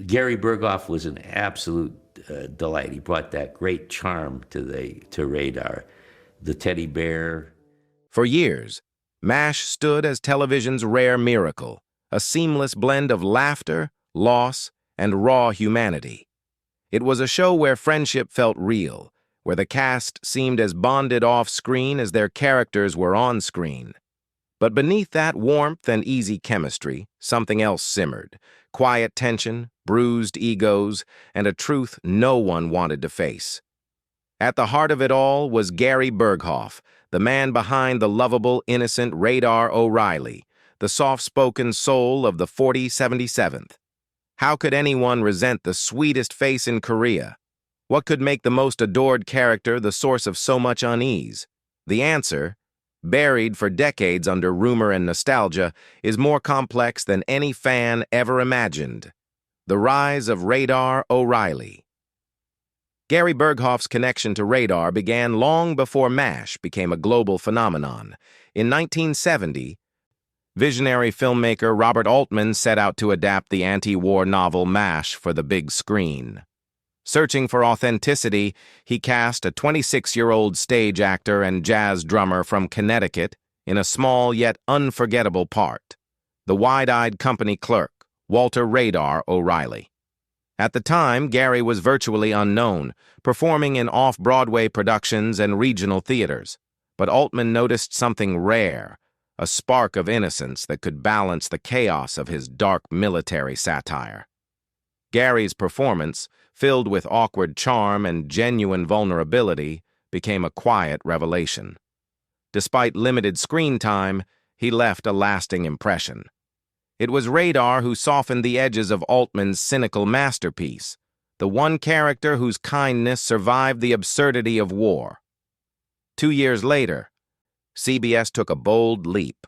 Gary Burghoff was an absolute delight. He brought that great charm to Radar. The teddy bear. For years, MASH stood as television's rare miracle, a seamless blend of laughter, loss, and raw humanity. It was a show where friendship felt real, where the cast seemed as bonded off-screen as their characters were on-screen. But beneath that warmth and easy chemistry, something else simmered: quiet tension, bruised egos, and a truth no one wanted to face. At the heart of it all was Gary Burghoff, the man behind the lovable, innocent Radar O'Reilly, the soft-spoken soul of the 4077th. How could anyone resent the sweetest face in Korea? What could make the most adored character the source of so much unease? The answer, buried for decades under rumor and nostalgia, is more complex than any fan ever imagined. The rise of Radar O'Reilly. Gary Burghoff's connection to Radar began long before MASH became a global phenomenon. In 1970, visionary filmmaker Robert Altman set out to adapt the anti-war novel MASH for the big screen. Searching for authenticity, he cast a 26-year-old stage actor and jazz drummer from Connecticut in a small yet unforgettable part: the wide-eyed company clerk, Walter Radar O'Reilly. At the time, Gary was virtually unknown, performing in off-Broadway productions and regional theaters. But Altman noticed something rare, a spark of innocence that could balance the chaos of his dark military satire. Gary's performance, filled with awkward charm and genuine vulnerability, became a quiet revelation. Despite limited screen time, he left a lasting impression. It was Radar who softened the edges of Altman's cynical masterpiece, the one character whose kindness survived the absurdity of war. 2 years later, CBS took a bold leap,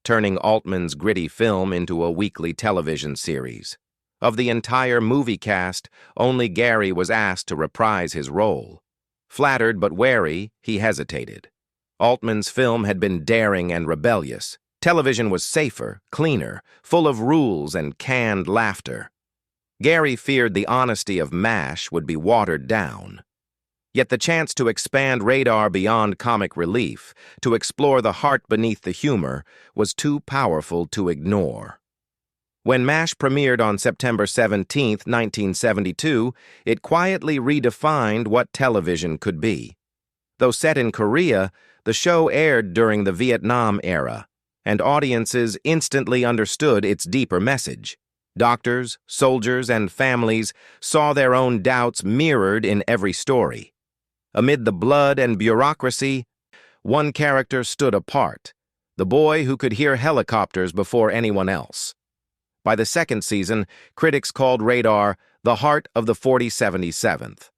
turning Altman's gritty film into a weekly television series. Of the entire movie cast, only Gary was asked to reprise his role. Flattered but wary, he hesitated. Altman's film had been daring and rebellious. Television was safer, cleaner, full of rules and canned laughter. Gary feared the honesty of MASH would be watered down. Yet the chance to expand Radar beyond comic relief, to explore the heart beneath the humor, was too powerful to ignore. When MASH premiered on September 17, 1972, it quietly redefined what television could be. Though set in Korea, the show aired during the Vietnam era, and audiences instantly understood its deeper message. Doctors, soldiers, and families saw their own doubts mirrored in every story. Amid the blood and bureaucracy, one character stood apart: the boy who could hear helicopters before anyone else. By the second season, critics called Radar the heart of the 4077th.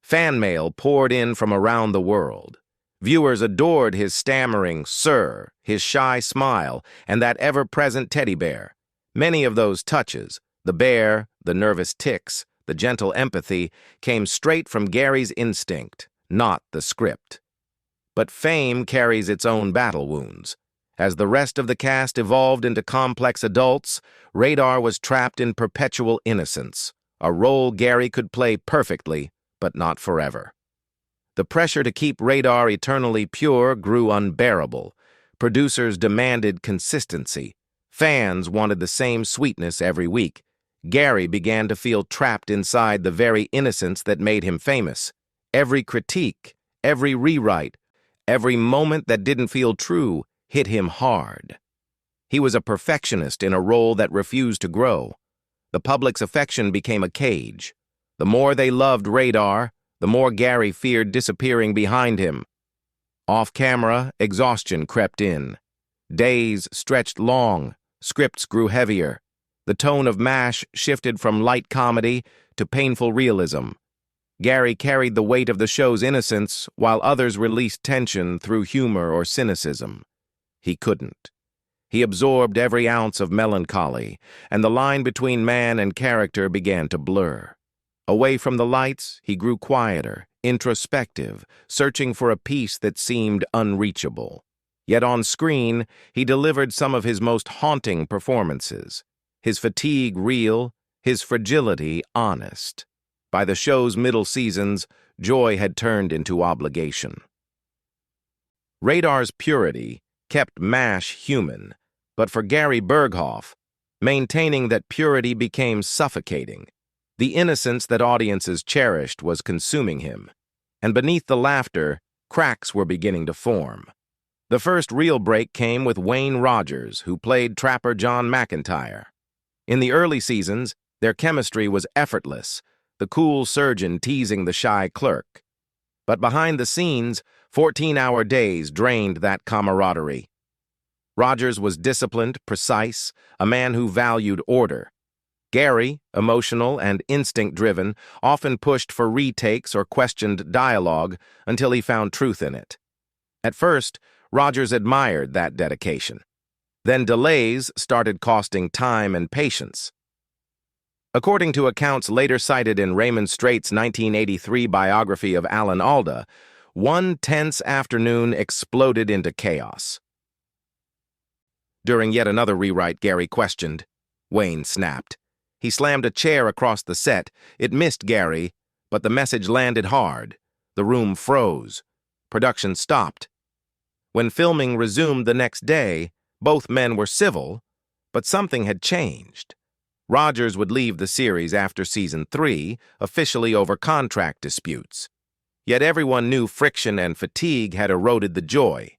Fan mail poured in from around the world. Viewers adored his stammering "sir," his shy smile, and that ever-present teddy bear. Many of those touches, the bear, the nervous tics, the gentle empathy, came straight from Gary's instinct, not the script. But fame carries its own battle wounds. As the rest of the cast evolved into complex adults, Radar was trapped in perpetual innocence, a role Gary could play perfectly, but not forever. The pressure to keep Radar eternally pure grew unbearable. Producers demanded consistency. Fans wanted the same sweetness every week. Gary began to feel trapped inside the very innocence that made him famous. Every critique, every rewrite, every moment that didn't feel true hit him hard. He was a perfectionist in a role that refused to grow. The public's affection became a cage. The more they loved Radar, the more Gary feared disappearing behind him. Off-camera, exhaustion crept in. Days stretched long, scripts grew heavier. The tone of MASH shifted from light comedy to painful realism. Gary carried the weight of the show's innocence, while others released tension through humor or cynicism. He couldn't. He absorbed every ounce of melancholy, and the line between man and character began to blur. Away from the lights, he grew quieter, introspective, searching for a peace that seemed unreachable. Yet on screen, he delivered some of his most haunting performances. His fatigue real, his fragility honest. By the show's middle seasons, joy had turned into obligation. Radar's purity kept MASH human, but for Gary Burghoff, maintaining that purity became suffocating. The innocence that audiences cherished was consuming him, and beneath the laughter, cracks were beginning to form. The first real break came with Wayne Rogers, who played Trapper John McIntyre. In the early seasons, their chemistry was effortless, the cool surgeon teasing the shy clerk. But behind the scenes, 14-hour days drained that camaraderie. Rogers was disciplined, precise, a man who valued order. Gary, emotional and instinct-driven, often pushed for retakes or questioned dialogue until he found truth in it. At first, Rogers admired that dedication. Then delays started costing time and patience. According to accounts later cited in Raymond Straight's 1983 biography of Alan Alda, one tense afternoon exploded into chaos. During yet another rewrite, Gary questioned. Wayne snapped. He slammed a chair across the set. It missed Gary, but the message landed hard. The room froze. Production stopped. When filming resumed the next day, both men were civil, but something had changed. Rogers would leave the series after season 3, officially over contract disputes. Yet everyone knew friction and fatigue had eroded the joy.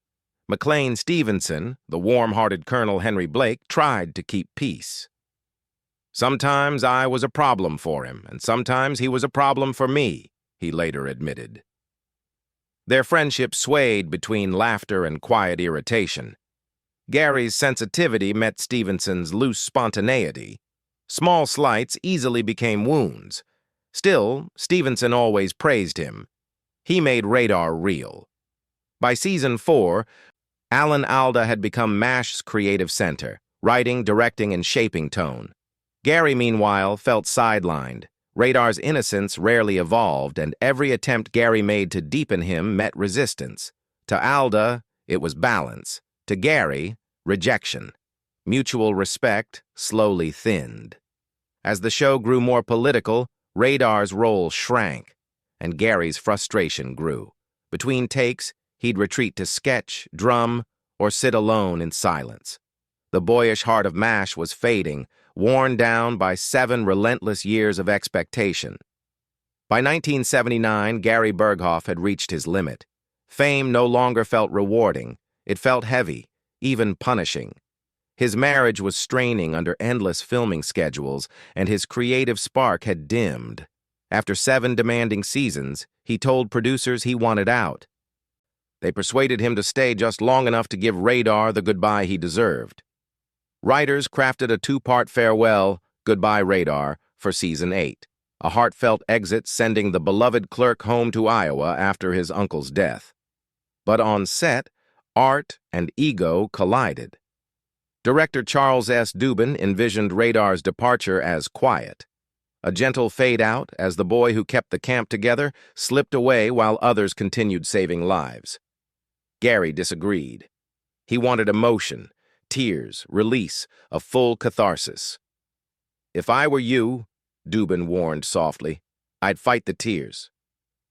McLean Stevenson, the warm-hearted Colonel Henry Blake, tried to keep peace. Sometimes I was a problem for him, and sometimes he was a problem for me, he later admitted. Their friendship swayed between laughter and quiet irritation. Gary's sensitivity met Stevenson's loose spontaneity. Small slights easily became wounds. Still, Stevenson always praised him. He made Radar real. By season 4, Alan Alda had become MASH's creative center, writing, directing, and shaping tone. Gary, meanwhile, felt sidelined. Radar's innocence rarely evolved, and every attempt Gary made to deepen him met resistance. To Alda, it was balance. To Gary, rejection. Mutual respect slowly thinned. As the show grew more political, Radar's role shrank, and Gary's frustration grew. Between takes, he'd retreat to sketch, drum, or sit alone in silence. The boyish heart of MASH was fading, worn down by 7 relentless years of expectation. By 1979, Gary Burghoff had reached his limit. Fame no longer felt rewarding. It felt heavy, even punishing. His marriage was straining under endless filming schedules, and his creative spark had dimmed. After 7 demanding seasons, he told producers he wanted out. They persuaded him to stay just long enough to give Radar the goodbye he deserved. Writers crafted a 2-part farewell, Goodbye Radar, for season 8, a heartfelt exit sending the beloved clerk home to Iowa after his uncle's death. But on set, art and ego collided. Director Charles S. Dubin envisioned Radar's departure as quiet. A gentle fade-out as the boy who kept the camp together slipped away while others continued saving lives. Gary disagreed. He wanted emotion, tears, release, a full catharsis. If I were you, Dubin warned softly, I'd fight the tears.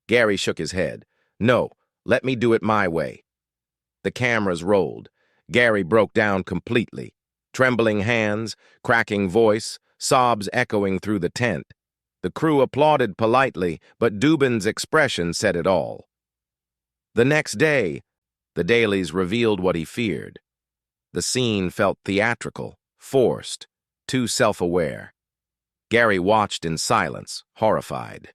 Gary shook his head. No, let me do it my way. The cameras rolled. Gary broke down completely. Trembling hands, cracking voice, sobs echoing through the tent. The crew applauded politely, but Dubin's expression said it all. The next day, the dailies revealed what he feared. The scene felt theatrical, forced, too self-aware. Gary watched in silence, horrified.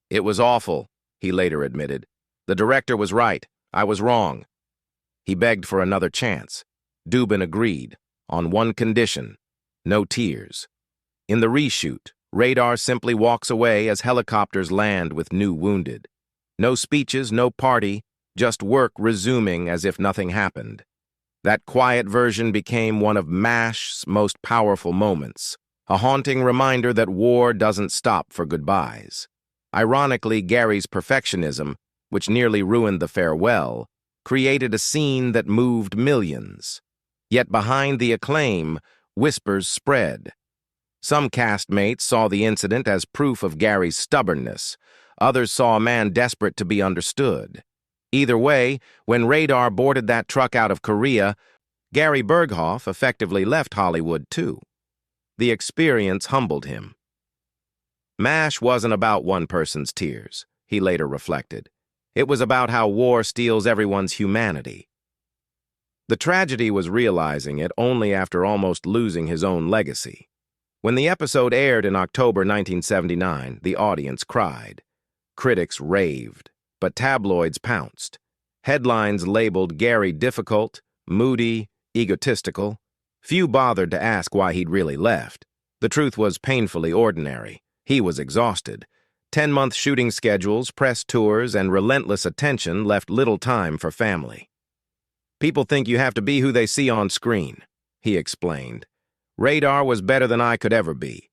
It was awful, he later admitted. The director was right. I was wrong. He begged for another chance. Dubin agreed, on one condition: no tears. In the reshoot, Radar simply walks away as helicopters land with new wounded. No speeches, no party, just work resuming as if nothing happened. That quiet version became one of MASH's most powerful moments, a haunting reminder that war doesn't stop for goodbyes. Ironically, Gary's perfectionism, which nearly ruined the farewell, created a scene that moved millions. Yet behind the acclaim, whispers spread. Some castmates saw the incident as proof of Gary's stubbornness. Others saw a man desperate to be understood. Either way, when Radar boarded that truck out of Korea, Gary Burghoff effectively left Hollywood too. The experience humbled him. MASH wasn't about one person's tears, he later reflected. It was about how war steals everyone's humanity. The tragedy was realizing it only after almost losing his own legacy. When the episode aired in October 1979, the audience cried. Critics raved, but tabloids pounced. Headlines labeled Gary difficult, moody, egotistical. Few bothered to ask why he'd really left. The truth was painfully ordinary. He was exhausted. 10-month shooting schedules, press tours, and relentless attention left little time for family. People think you have to be who they see on screen, he explained. Radar was better than I could ever be.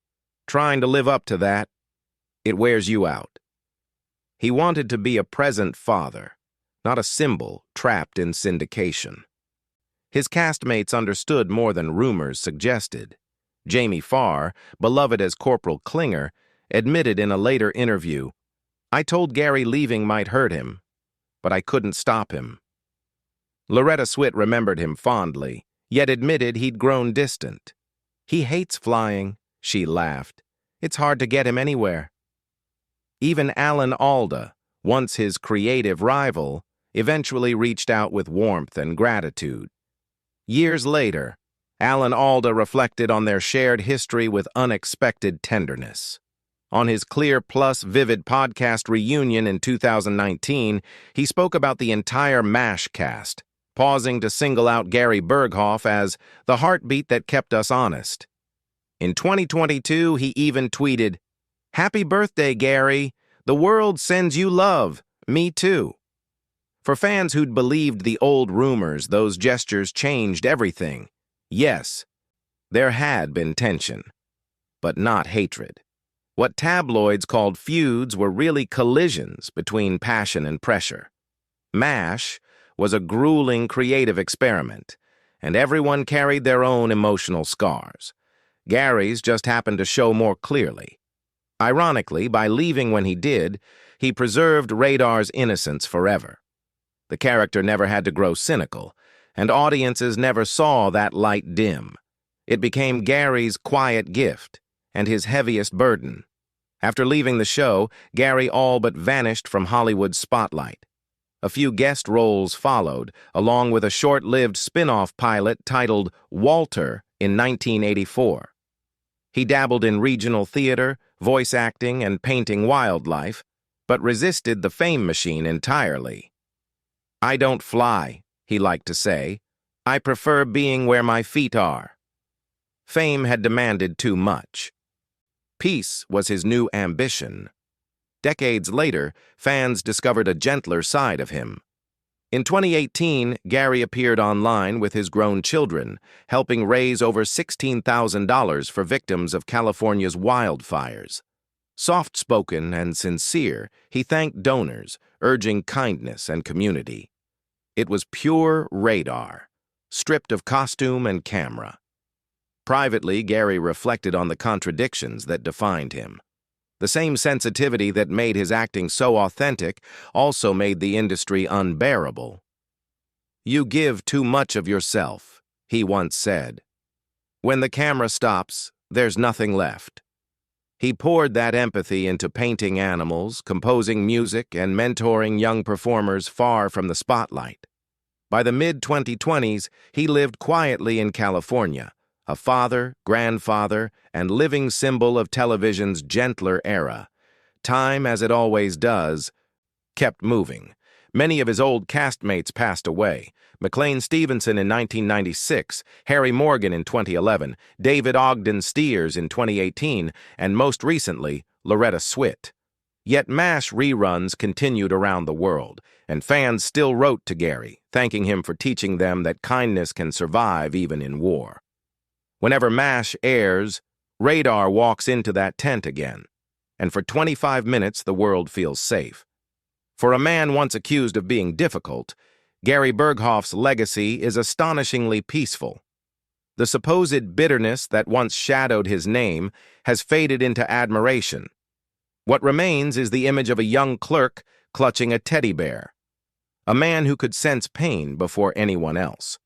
Trying to live up to that, it wears you out. He wanted to be a present father, not a symbol trapped in syndication. His castmates understood more than rumors suggested. Jamie Farr, beloved as Corporal Klinger, admitted in a later interview, "I told Gary leaving might hurt him, but I couldn't stop him." Loretta Swit remembered him fondly, yet admitted he'd grown distant. "He hates flying," she laughed. "It's hard to get him anywhere." Even Alan Alda, once his creative rival, eventually reached out with warmth and gratitude. Years later, Alan Alda reflected on their shared history with unexpected tenderness. On his Clear Plus Vivid podcast reunion in 2019, he spoke about the entire MASH cast, pausing to single out Gary Burghoff as the heartbeat that kept us honest. In 2022, he even tweeted, "Happy birthday, Gary. The world sends you love. Me too." For fans who'd believed the old rumors, those gestures changed everything. Yes, there had been tension, but not hatred. What tabloids called feuds were really collisions between passion and pressure. MASH was a grueling creative experiment, and everyone carried their own emotional scars. Gary's just happened to show more clearly. Ironically, by leaving when he did, he preserved Radar's innocence forever. The character never had to grow cynical, and audiences never saw that light dim. It became Gary's quiet gift and his heaviest burden. After leaving the show, Gary all but vanished from Hollywood's spotlight. A few guest roles followed, along with a short-lived spin-off pilot titled Walter in 1984. He dabbled in regional theater, voice acting, and painting wildlife, but resisted the fame machine entirely. "I don't fly," he liked to say. "I prefer being where my feet are." Fame had demanded too much. Peace was his new ambition. Decades later, fans discovered a gentler side of him. In 2018, Gary appeared online with his grown children, helping raise over $16,000 for victims of California's wildfires. Soft-spoken and sincere, he thanked donors, urging kindness and community. It was pure Radar, stripped of costume and camera. Privately, Gary reflected on the contradictions that defined him. The same sensitivity that made his acting so authentic also made the industry unbearable. "You give too much of yourself," he once said. "When the camera stops, there's nothing left." He poured that empathy into painting animals, composing music, and mentoring young performers far from the spotlight. By the mid-2020s, he lived quietly in California, a father, grandfather, and living symbol of television's gentler era. Time, as it always does, kept moving. Many of his old castmates passed away. McLean Stevenson in 1996, Harry Morgan in 2011, David Ogden Stiers in 2018, and most recently, Loretta Swit. Yet MASH reruns continued around the world, and fans still wrote to Gary, thanking him for teaching them that kindness can survive even in war. Whenever MASH airs, Radar walks into that tent again, and for 25 minutes the world feels safe. For a man once accused of being difficult, Gary Burghoff's legacy is astonishingly peaceful. The supposed bitterness that once shadowed his name has faded into admiration. What remains is the image of a young clerk clutching a teddy bear, a man who could sense pain before anyone else.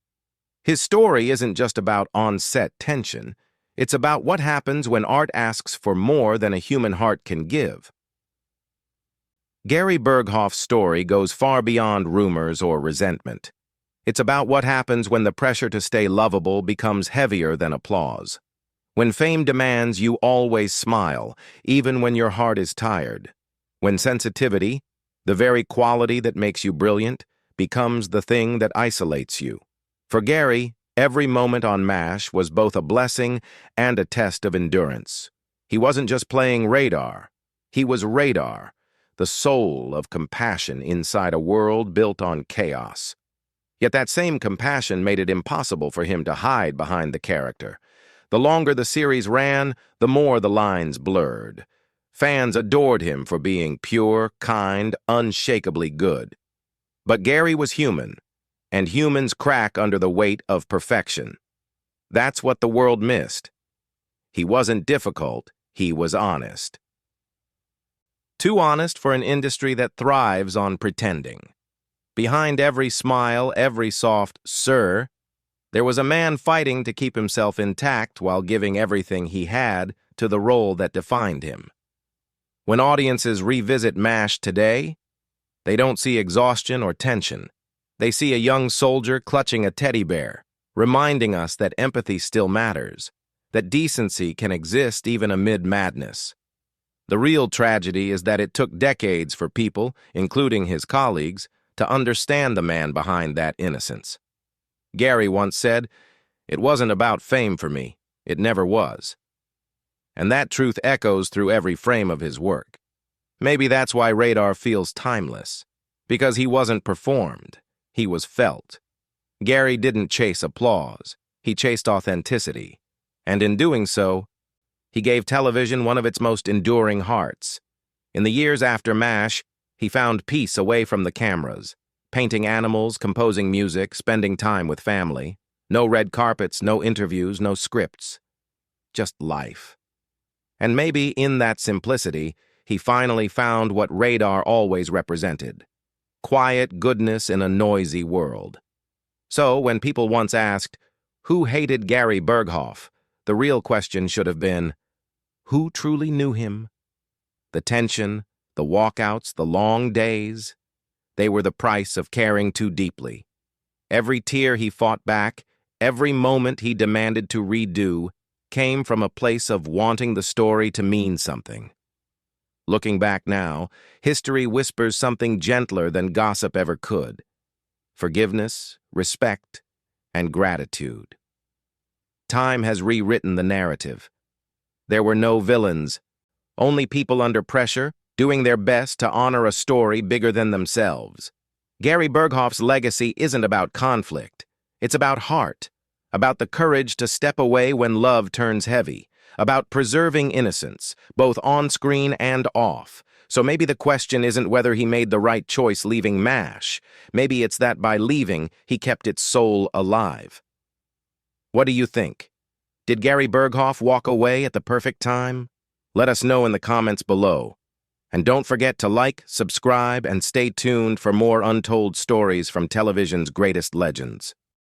His story isn't just about on-set tension. It's about what happens when art asks for more than a human heart can give. Gary Burghoff's story goes far beyond rumors or resentment. It's about what happens when the pressure to stay lovable becomes heavier than applause. When fame demands you always smile, even when your heart is tired. When sensitivity, the very quality that makes you brilliant, becomes the thing that isolates you. For Gary, every moment on MASH was both a blessing and a test of endurance. He wasn't just playing radar. He was radar, the soul of compassion inside a world built on chaos. Yet that same compassion made it impossible for him to hide behind the character. The longer the series ran, the more the lines blurred. Fans adored him for being pure, kind, unshakably good. But Gary was human, and humans crack under the weight of perfection. That's what the world missed. He wasn't difficult, he was honest. Too honest for an industry that thrives on pretending. Behind every smile, every soft "sir," there was a man fighting to keep himself intact while giving everything he had to the role that defined him. When audiences revisit MASH today, they don't see exhaustion or tension. They see a young soldier clutching a teddy bear, reminding us that empathy still matters, that decency can exist even amid madness. The real tragedy is that it took decades for people, including his colleagues, to understand the man behind that innocence. Gary once said, "It wasn't about fame for me. It never was." And that truth echoes through every frame of his work. Maybe that's why Radar feels timeless, because he wasn't performed, he was felt. Gary didn't chase applause, he chased authenticity. And in doing so, he gave television one of its most enduring hearts. In the years after MASH, he found peace away from the cameras, painting animals, composing music, spending time with family. No red carpets, no interviews, no scripts. Just life. And maybe in that simplicity, he finally found what Radar always represented: quiet goodness in a noisy world. So, when people once asked, "Who hated Gary Burghoff?" the real question should have been, who truly knew him? The tension, the walkouts, the long days, they were the price of caring too deeply. Every tear he fought back, every moment he demanded to redo, came from a place of wanting the story to mean something. Looking back now, history whispers something gentler than gossip ever could: forgiveness, respect, and gratitude. Time has rewritten the narrative. There were no villains, only people under pressure, doing their best to honor a story bigger than themselves. Gary Burghoff's legacy isn't about conflict. It's about heart, about the courage to step away when love turns heavy, about preserving innocence, both on-screen and off. So maybe the question isn't whether he made the right choice leaving MASH. Maybe it's that by leaving, he kept its soul alive. What do you think? Did Gary Burghoff walk away at the perfect time? Let us know in the comments below. And don't forget to like, subscribe, and stay tuned for more untold stories from television's greatest legends.